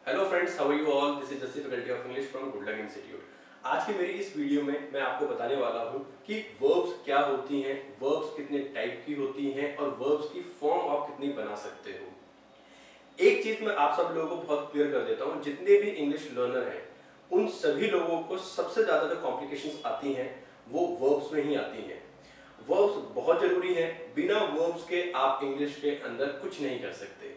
Hello friends, how are you all? This is Jassi faculty of English from Good Luck Institute. आज की मेरी इस video में मैं आपको बताने वाला हूं कि वर्ब्स क्या होती हैं, वर्ब्स कितने टाइप की होती हैं और वर्ब्स की फॉर्म आप कितनी बना सकते हो। एक चीज मैं आप सब लोगों को बहुत क्लियर कर देता हूं, जितने भी इंग्लिश लर्नर हैं उन सभी लोगों को सबसे ज्यादा जो कॉम्प्लिकेशंस आती हैं वो वर्ब्स में ही आती हैं। वर्ब्स बहुत जरूरी है, बिना वर्ब्स के आप इंग्लिश के अंदर कुछ नहीं कर सकते।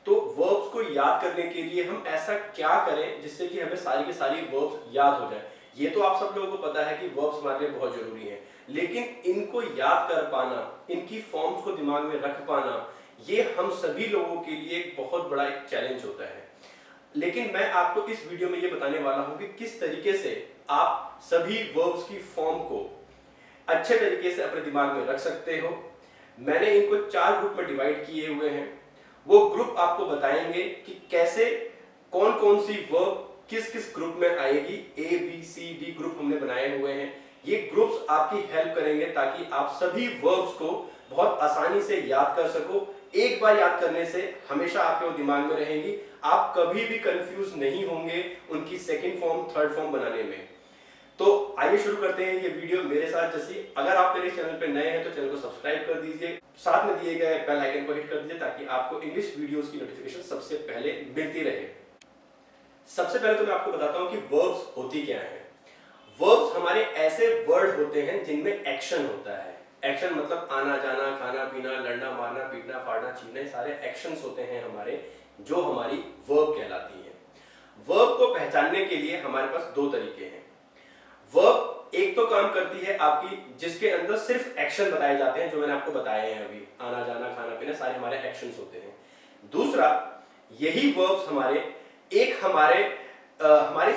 तो वर्ब्स को याद करने के लिए हम ऐसा क्या करें जिससे कि हमें सारी की सारी वर्ब्स याद हो जाए। ये तो आप सब लोगों को पता है कि वर्ब्स हमारे लिए बहुत जरूरी है, लेकिन इनको याद कर पाना, इनकी फॉर्म्स को दिमाग में रख पाना, ये हम सभी लोगों के लिए एक बहुत बड़ा एक चैलेंज होता है। लेकिन मैं आपको इस वीडियो में ये बताने वाला हूं कि किस तरीके से आप सभी वर्ब्स की फॉर्म को अच्छे तरीके से अपने दिमाग में रख सकते हो। मैंने इनको 4 ग्रुप में डिवाइड किए हुए हैं। वो ग्रुप आपको बताएंगे कि कैसे कौन कौन सी वर्ब किस किस ग्रुप में आएगी। A B C D group हमने बनाए हुए हैं। ये ग्रुप्स आपकी हेल्प करेंगे ताकि आप सभी वर्ब्स को बहुत आसानी से याद कर सको। एक बार याद करने से हमेशा आपके वो दिमाग में रहेंगी, आप कभी भी कंफ्यूज नहीं होंगे उनकी सेकंड फॉर्म थर्ड फॉर्म बनाने में। तो आइए शुरू करते हैं ये वीडियो मेरे साथ। जैसे अगर आप मेरे चैनल पे नए हैं तो चैनल को सब्सक्राइब कर दीजिए, साथ में दिए गए बेल आइकन को हिट कर दीजिए ताकि आपको इंग्लिश वीडियोस की नोटिफिकेशन सबसे पहले मिलती रहे। सबसे पहले तो मैं आपको बताता हूं कि वर्ब्स होती क्या है। वर्ब्स हमारे ऐसे वर्ड होते हैं जिनमें एक्शन होता है। एक्शन मतलब आना जाना, खाना पीना, लड़ना मारना, पीटना फाड़ना, छीनना, सारे एक्शंस होते हैं हमारे, जो हमारी वर्ब कहलाती है। वर्ब को पहचानने के लिए हमारे पास दो तरीके हैं। वर्ब एक तो काम करती है आपकी जिसके अंदर सिर्फ एक्शन बताए जाते हैं, जो मैंने आपको बताए हैं अभी, आना जाना खाना पीना सारे हमारे एक्शंस होते हैं। दूसरा, यही वर्ब्स हमारे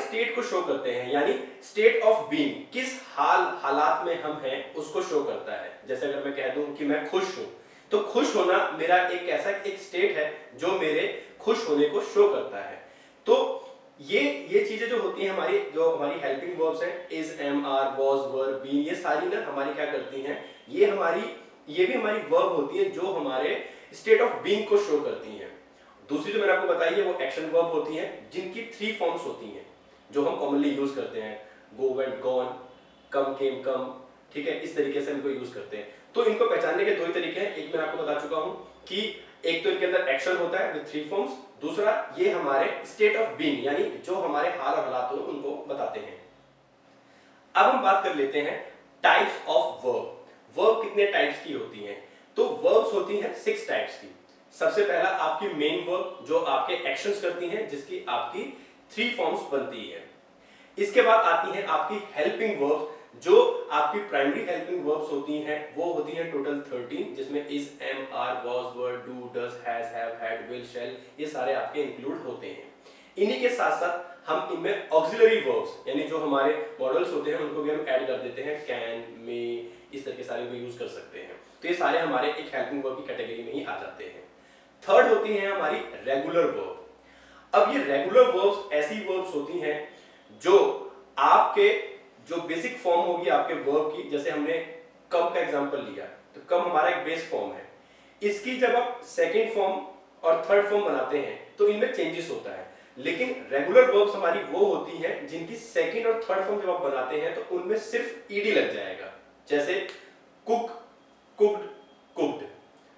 स्टेट को शो करते हैं, यानी स्टेट ऑफ बीइंग, किस हालात में हम हैं उसको शो करता है। जैसे अगर मैं कह दूं कि मैं खुश हूं, तो खुश होना मेरा एक ऐसा एक स्टेट है जो मेरे खुश होने को शो करता है। तो ये चीजें जो होती हैं हमारी, जो हमारी हेल्पिंग वर्ब्स हैं, is, am, are, was, were, been, ये सारी ना हमारी क्या करती हैं, ये भी हमारी वर्ब होती है जो हमारे स्टेट ऑफ बीइंग को शो करती हैं। दूसरी जो मैंने आपको बताई है वो एक्शन वर्ब होती हैं, जिनकी 3 फॉर्म्स होती हैं जो हम कॉमनली यूज करते हैं। गो, वेंट, गॉन, कम, केम, कम, ठीक है, इस तरीके से इनको यूज करते हैं। तो इनको पहचानने के 2 ही तरीके हैं। एक मैंने आपको बता चुका हूं कि एक तो इनके अंदर एक्शन होता है विद 3 फॉर्म्स, दूसरा ये हमारे स्टेट ऑफ बीइंग यानी जो हमारे हाल और हालात हो उनको बताते हैं। अब हम बात कर लेते हैं टाइप्स ऑफ वर्ब। वर्ब कितने टाइप्स की होती हैं? तो वर्ब्स होती हैं 6 टाइप्स की। सबसे पहला आपकी मेन वर्ब जो आपके एक्शंस करती हैं, जिसकी आपकी 3 फॉर्म्स बनती है। इसके बाद आती हैं आपकी हेल्पिंग वर्ब्स, जो आपकी प्राइमरी हेल्पिंग वर्ब्स होती हैं, वो होती हैं टोटल 13, जिसमें is, am, are, was, were, do, does, has, have, had, will, shall, ये सारे आपके इंक्लूड होते हैं। इन्हीं के साथ साथ हम इनमें ऑक्सिलरी वर्ब्स यानी जो हमारे मॉडल्स होते हैं उनको भी हम ऐड कर देते हैं। कैन, मे, इस तरह के सारे को यूज कर सकते हैं। तो ये सारे हमारे एक हेल्पिंग वर्ब की कैटेगरी में ही आ जाते हैं। थर्ड होती है हमारी रेगुलर वर्ब। अब ये रेगुलर वर्ब्स ऐसी वर्ब्स होती हैं जो आपके जो बेसिक फॉर्म होगी आपके वर्ब की, जैसे हमने कम का एग्जांपल लिया, तो कम हमारा एक बेस फॉर्म है। इसकी जब आप सेकंड फॉर्म और थर्ड फॉर्म बनाते हैं तो इनमें चेंजेस होता है। लेकिन रेगुलर वर्ब्स हमारी वो होती हैं जिनकी सेकंड और थर्ड फॉर्म जब आप बनाते हैं तो उनमें सिर्फ ईडी लग जाएगा। जैसे कुक, कुक्ड, कुक्ड,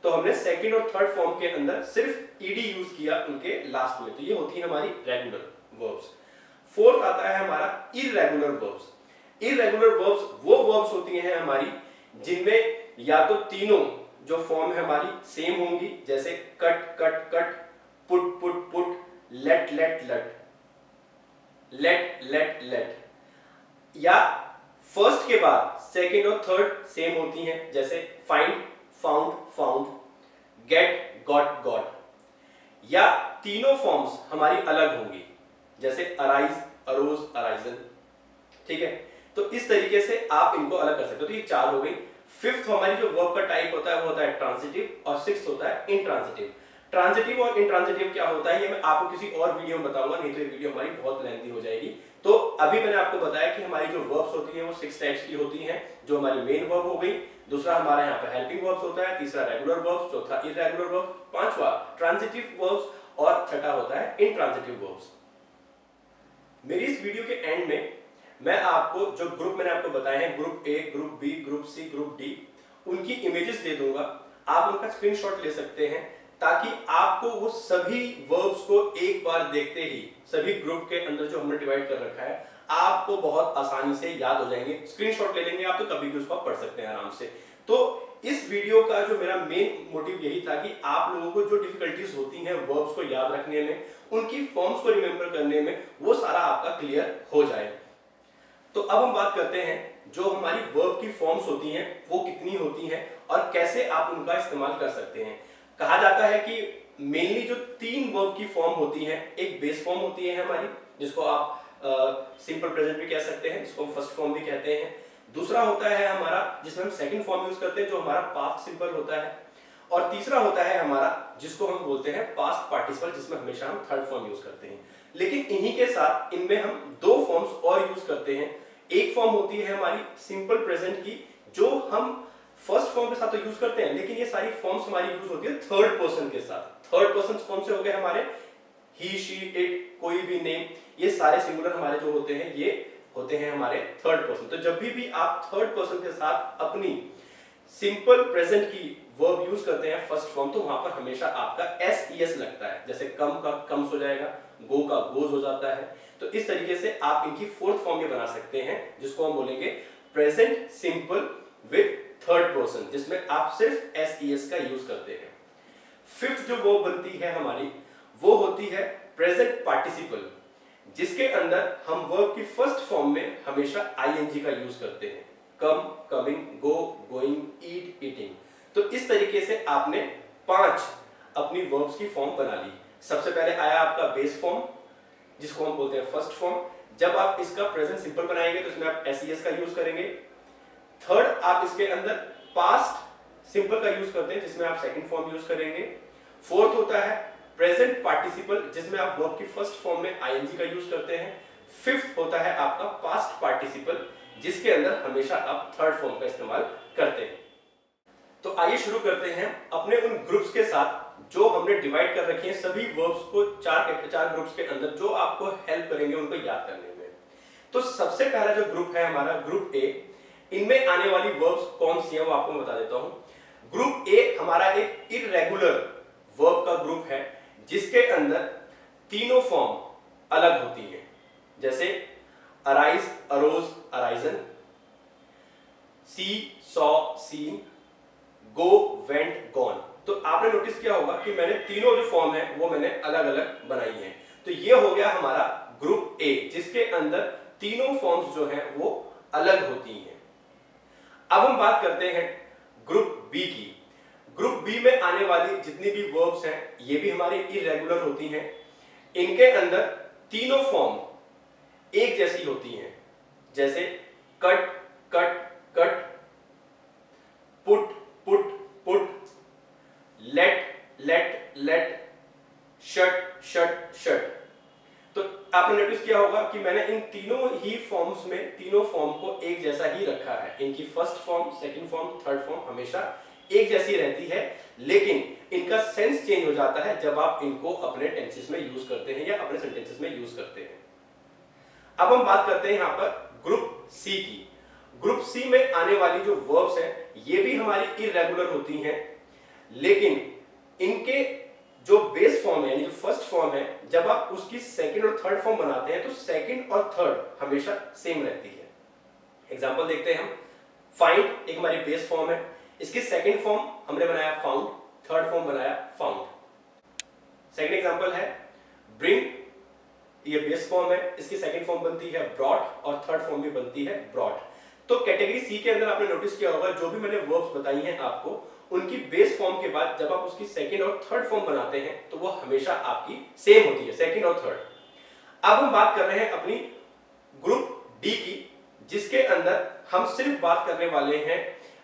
तो हमने सेकंड और थर्ड फॉर्म के अंदर सिर्फ ईडी यूज किया उनके लास्ट में। तो ये होती है हमारी रेगुलर वर्ब्स। फोर्थ आता है हमारा इररेगुलर वर्ब्स। इररेगुलर वर्ब्स वो वर्ब्स होती हैं हमारी जिनमें या तो तीनों जो फॉर्म है हमारी सेम होंगी, जैसे cut, cut, cut, put, put, put, let, let, let, let, let, let, या फर्स्ट के बाद सेकंड और थर्ड सेम होती हैं, जैसे find, found, found, get, got, got, या तीनों फॉर्म्स हमारी अलग होंगी, जैसे अराइज, अरोज, अराइजन, ठीक है। तो इस तरीके से आप इनको अलग कर सकते हो। तो ये 4 हो गई। फिफ्थ हमारी जो वर्ब का टाइप होता है वो होता है ट्रांजिटिव, और सिक्स्थ होता है इंट्रांजिटिव। ट्रांजिटिव और इंट्रांजिटिव क्या होता है ये मैं आपको किसी और वीडियो में बताऊंगा, नहीं तो ये वीडियो हमारी बहुत लेंथी हो जाएगी। तो अभी मैंने आपको बताया कि हमारी जो वर्ब्स होती हैं वो 6 टाइप्स की होती हैं, जो हमारी मेन वर्ब हो गई, दूसरा हमारा यहाँ पे हेल्पिंग वर्ब्स होता है, तीसरा रेगुलर वर्ब्स, चौथा इररेगुलर वर्ब्स, पांचवा ट्रांजिटिव वर्ब्स, और छठा होता है इंट्रांजिटिव वर्ब्स। मेरी इस वीडियो के एंड में मैं आपको जो ग्रुप मैंने आपको बताए हैं, group A, group B, group C, group D, उनकी इमेजेस दे दूंगा। आप उनका स्क्रीनशॉट ले सकते हैं ताकि आपको वो सभी वर्ब्स को एक बार देखते ही सभी ग्रुप के अंदर जो हमने डिवाइड कर रखा है आपको बहुत आसानी से याद हो जाएंगे। स्क्रीनशॉट ले लेंगे आप तो कभी भी उसको पढ़ सकते हैं आराम से। तो इस वीडियो का जो मेरा मेन मोटिव यही था कि आप लोगों को जो डिफिकल्टीज होती हैं वर्ब्स को याद रखने में, उनकी फॉर्म्स को रिमेंबर करने में, वो सारा आपका क्लियर हो जाए। तो अब हम बात करते हैं जो हमारी वर्ब की फॉर्म्स होती हैं वो कितनी होती हैं और कैसे आप उनका इस्तेमाल कर सकते हैं। कहा जाता है कि मेनली जो 3 वर्ब की फॉर्म होती हैं, एक बेस फॉर्म होती है हमारी जिसको आप सिंपल प्रेजेंट भी कह सकते हैं, जिसको हम फर्स्ट फॉर्म भी कहते हैं। दूसरा होता है हमारा जिसमें हम सेकंड फॉर्म यूज करते हैं जो हमारा पास्ट सिंपल होता है। और तीसरा होता है हमारा जिसको हम बोलते हैं पास्ट पार्टिसिपल, जिसमें हमेशा हम थर्ड फॉर्म यूज करते हैं। लेकिन इन्हीं के साथ इनमें हम 2 फॉर्म्स और यूज करते हैं। एक फॉर्म होती है हमारी सिंपल प्रेजेंट की जो हम फर्स्ट फॉर्म के साथ तो यूज करते हैं, लेकिन ये सारी फॉर्म्स हमारी यूज होती है थर्ड पर्सन के साथ। थर्ड पर्सन कौन से हो गए हमारे, ही, शी, इट, कोई भी नेम, ये सारे सिंगुलर हमारे जो होते हैं ये होते हैं हमारे थर्ड पर्सन। तो जब भी आप थर्ड पर्सन के साथ अपनी सिंपल प्रेजेंट की वर्ब यूज करते हैं फर्स्ट फॉर्म, तो वहां पर हमेशा आपका एस ई एस लगता है। जैसे कम का कम्स हो जाएगा, गो का गोज हो जाता है। तो इस तरीके से आप इनकी फोर्थ फॉर्म में बना सकते हैं जिसको हम बोलेंगे present simple with third person, जिसमें आप सिर्फ एस ई एस का यूज करते हैं। फिफ्थ जो वर्ब बनती है हमारी वो होती है प्रेजेंट पार्टिसिपल, जिसके अंदर हम वर्ब की फर्स्ट फॉर्म में हमेशा आईएनजी का यूज करते हैं। कम, कमिंग, गो, गोइंग, ईट, ईटिंग। तो इस तरीके से आपने 5 अपनी वर्ब्स की फॉर्म बना ली। सबसे पहले आया आपका बेस फॉर्म जिसको हम बोलते हैं फर्स्ट फॉर्म। जब आप इसका प्रेजेंट सिंपल बनाएंगे तो इसमें आप एसईएस का यूज करेंगे। थर्ड, आप इसके अंदर पास्ट सिंपल का यूज करते हैं जिसमें आप सेकंड फॉर्म यूज करेंगे। फोर्थ होता है प्रेजेंट पार्टिसिपल जिसमें आप वर्ब की फर्स्ट फॉर्म में आईएनजी का यूज करते हैं। फिफ्थ होता है आपका पास्ट पार्टिसिपल जिसके अंदर हमेशा आप थर्ड फॉर्म का इस्तेमाल करते हैं। तो आइए शुरू करते हैं अपने उन ग्रुप्स के साथ जो हमने डिवाइड कर रखे हैं सभी वर्ब्स को चार ग्रुप्स के अंदर, जो आपको हेल्प करेंगे उनको याद करने में। तो सबसे पहला जो ग्रुप है हमारा ग्रुप ए, इनमें आने वाली वर्ब्स कौन सी है वो आपको बता देता हूं। ग्रुप ए हमारा एक इररेगुलर वर्ब का ग्रुप है जिसके अंदर तीनों फॉर्म अलग होती है, जैसे अराइज, अरोज, अराइजन, सी, सॉ, सीन, गो, वेंट, गॉन। तो आपने नोटिस किया होगा कि मैंने तीनों जो फॉर्म है वो मैंने अलग अलग बनाई है। तो ये हो गया हमारा ग्रुप ए जिसके अंदर तीनों फॉर्म्स जो हैं वो अलग होती हैं। अब हम बात करते हैं ग्रुप बी की। ग्रुप बी में आने वाली जितनी भी वर्ब्स हैं ये भी हमारी इररेगुलर होती हैं। इनके अंदर तीनों फॉर्म एक जैसी होती हैं, जैसे cut, cut, cut, put, put, put, let, let, let, shut, shut, shut. तो आपने नोटिस किया होगा कि मैंने इन तीनों ही फॉर्म्स में तीनों फॉर्म को एक जैसा ही रखा है। इनकी first form, second form, third form हमेशा एक जैसी रहती है, लेकिन इनका सेंस चेंज हो जाता है जब आप इनको अपने टेंसेस में यूज करते हैं या अपने सेंटेंसेस में यूज करते हैं। अब हम बात करते हैं यहां पर ग्रुप सी की। ग्रुप सी में आने वाली जो वर्ब्स हैं ये भी हमारी इररेगुलर होती हैं, लेकिन इनके जो बेस फॉर्म है यानी जो फर्स्ट फॉर्म है, जब आप उसकी सेकंड और थर्ड फॉर्म बनाते हैं तो सेकंड और थर्ड हमेशा सेम रहती है। एग्जांपल देखते हैं हम। फाइंड एक हमारी बेस फॉर्म है, इसकी सेकंड फॉर्म हमने बनाया फाउंड, थर्ड फॉर्म बनाया फाउंड। सेकंड एग्जांपल है ब्रिंग, ये बेस फॉर्म है, इसकी सेकंड फॉर्म बनती है ब्रॉट और थर्ड फॉर्म भी बनती है ब्रॉट। तो कैटेगरी सी के अंदर आपने नोटिस किया होगा जो भी मैंने वर्ब्स बताई हैं आपको, उनकी बेस फॉर्म के बाद जब आप उसकी सेकंड और थर्ड फॉर्म बनाते हैं तो वो हमेशा आपकी सेम होती है, सेकंड और थर्ड। अब हम बात कर रहे हैं अपनी ग्रुप डी की, जिसके अंदर हम सिर्फ बात करने वाले हैं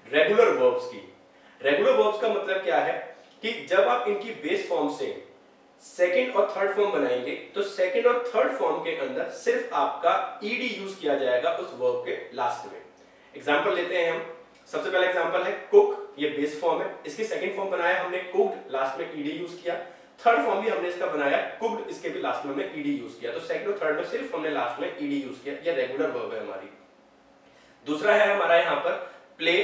रेगुलर वर्ब्स की। रेगुलर वर्ब्स का मतलब क्या है कि जब आप इनकी बेस फॉर्म से सेकंड और थर्ड फॉर्म बनाएंगे तो सेकंड और थर्ड फॉर्म के अंदर सिर्फ आपका ईडी यूज किया जाएगा उस वर्ब के लास्ट में। एग्जांपल लेते हैं हम। सबसे पहला एग्जांपल है कुक, ये बेस फॉर्म है, इसकी सेकंड फॉर्म बनाया हमने कुक्ड, लास्ट में ईडी यूज किया। थर्ड फॉर्म भी हमने इसका बनाया कुक्ड, इसके भी लास्ट में हमने ईडी यूज किया। तो सेकंड और थर्ड में सिर्फ हमने लास्ट में ईडी यूज किया, ये रेगुलर वर्ब है हमारी। दूसरा है हमारा यहाँ पर प्ले,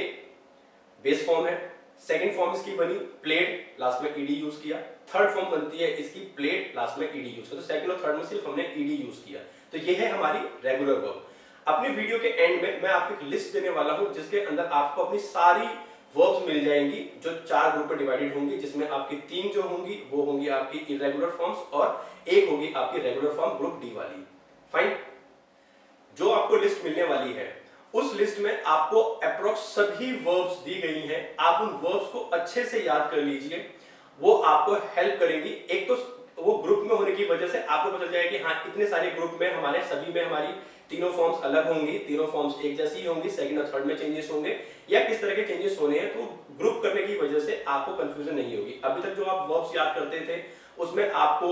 बेस फॉर्म है। सेकंड फॉर्म इसकी बनी प्लेड, लास्ट में ईडी यूज किया। थर्ड फॉर्म बनती है इसकी प्लेड, लास्ट में ईडी यूज किया। तो सेकंड और थर्ड में सिर्फ हमने ईडी यूज किया। तो ये है हमारी रेगुलर वर्ब। अपनी वीडियो के एंड में मैं आपको एक लिस्ट देने वाला हूं जिसके अंदर आपको अपनी सारी वर्ब्स मिल जाएंगी जो 4 ग्रुप में डिवाइडेड होंगी, जिसमें आपकी 3 जो होंगी वो होंगी आपकी इरेगुलर फॉर्म्स और एक होगी आपकी रेगुलर फॉर्म ग्रुप डी वाली। फाइन। जो आपको लिस्ट मिलने वाली है उस लिस्ट में आपको अप्रोक्स सभी वर्ब्स दी गई हैं। आप उन वर्ब्स को अच्छे से याद कर लीजिए, वो आपको हेल्प करेंगी। एक तो वो ग्रुप में होने की वजह से आपको पता चल जाएगा कि हाँ इतने सारे ग्रुप में हमारे सभी में हमारी तीनों फॉर्म्स अलग होंगी, तीनों फॉर्म्स एक जैसी होंगी, सेकंड और थर्ड में चेंजेस होंगे या किस तरह के चेंजेस होने हैं। तो ग्रुप करने की वजह से आपको कंफ्यूजन नहीं होगी। अभी तक जो आप वर्ब्स याद करते थे उसमें आपको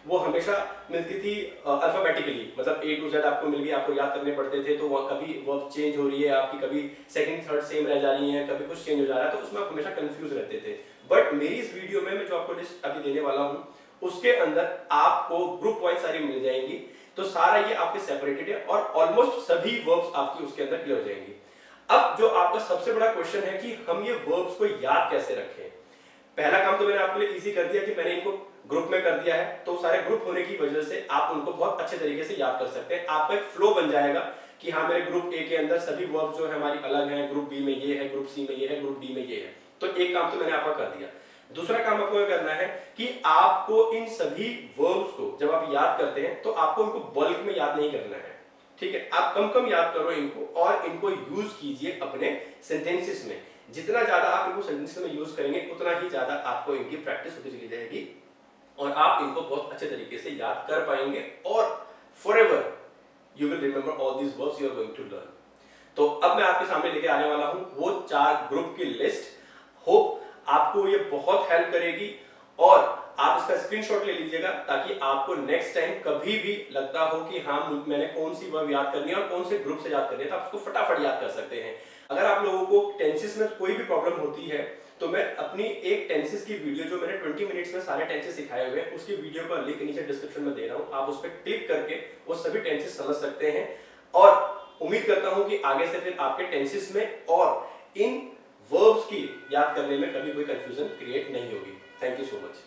वो हमेशा मिलती थी अल्फाबेटिकली, मतलब A to Z आपको मिल गई, आपको याद करने पड़ते थे। तो कभी वर्ब चेंज हो रही है आपकी, कभी सेकंड थर्ड सेम रह जा रही है, कभी कुछ चेंज हो जा रहा है, तो उसमें आप हमेशा कंफ्यूज रहते थे। बट मेरी इस वीडियो में मैं जो आपको लिस्ट अभी देने वाला हूं उसके अंदर आपको ग्रुप वाइज सारी मिल जाएंगी। तो सारा ये आपके सेपरेटेड है और ऑलमोस्ट सभी वर्ब्स आपकी उसके अंदर क्लियर हो जाएंगी। अब जो आपका सबसे बड़ा क्वेश्चन है कि हम ये वर्ब्स को याद कैसे रखें। पहला काम तो मैंने आपके लिए इजी कर दिया कि मैंने इनको ग्रुप में कर दिया है, तो सारे ग्रुप होने की वजह से आप उनको बहुत अच्छे तरीके से याद कर सकते हैं। आपका एक फ्लो बन जाएगा कि हाँ मेरे ग्रुप ए के अंदर सभी वर्ब्स जो है हमारी अलग हैं, ग्रुप बी में ये है, ग्रुप सी में ये है, ग्रुप डी में ये है। तो एक काम तो मैंने आपका कर दिया। दूसरा काम आपको क्या करना है कि आपको इन सभी वर्ब्स को जब आप याद करते हैं तो आपको इनको बल्क में याद नहीं करना है, ठीक है। आप कम कम याद करो इनको और इनको यूज कीजिए अपने सेंटेंसेस में। जितना ज्यादा आप इनको सेंटेंसेस में यूज करेंगे उतना ही ज्यादा आपको इनकी प्रैक्टिस होती चली जाएगी और आप इनको बहुत अच्छे तरीके से याद कर पाएंगे और forever you will remember all these words you are going to learn. तो अब मैं आपके सामने लेके आने वाला हूं वो 4 ग्रुप की लिस्ट। होप आपको ये बहुत हेल्प करेगी और आप इसका स्क्रीनशॉट ले लीजिएगा ताकि आपको नेक्स्ट टाइम कभी भी लगता हो कि हाँ मैंने कौन सी वर्ब याद करनी है और कौन से ग्रुप से याद करनी है, तो आप उसको फटाफट याद कर सकते हैं। अगर आप लोगों को टेंसेस में कोई भी प्रॉब्लम होती है तो मैं अपनी एक टेंसेस की वीडियो जो मैंने 20 मिनट्स में सारे टेंसेस सिखाए हुए हैं उसकी वीडियो का लिंक नीचे डिस्क्रिप्शन में दे रहा हूं। आप उस पर क्लिक करके वो सभी टेंसेस समझ सकते हैं और उम्मीद करता हूं कि आगे से फिर आपके टेंसेस में और इन वर्ब्स की याद करने में कभी कोई कंफ्यूजन क्रिएट नहीं होगी। Thank you so much.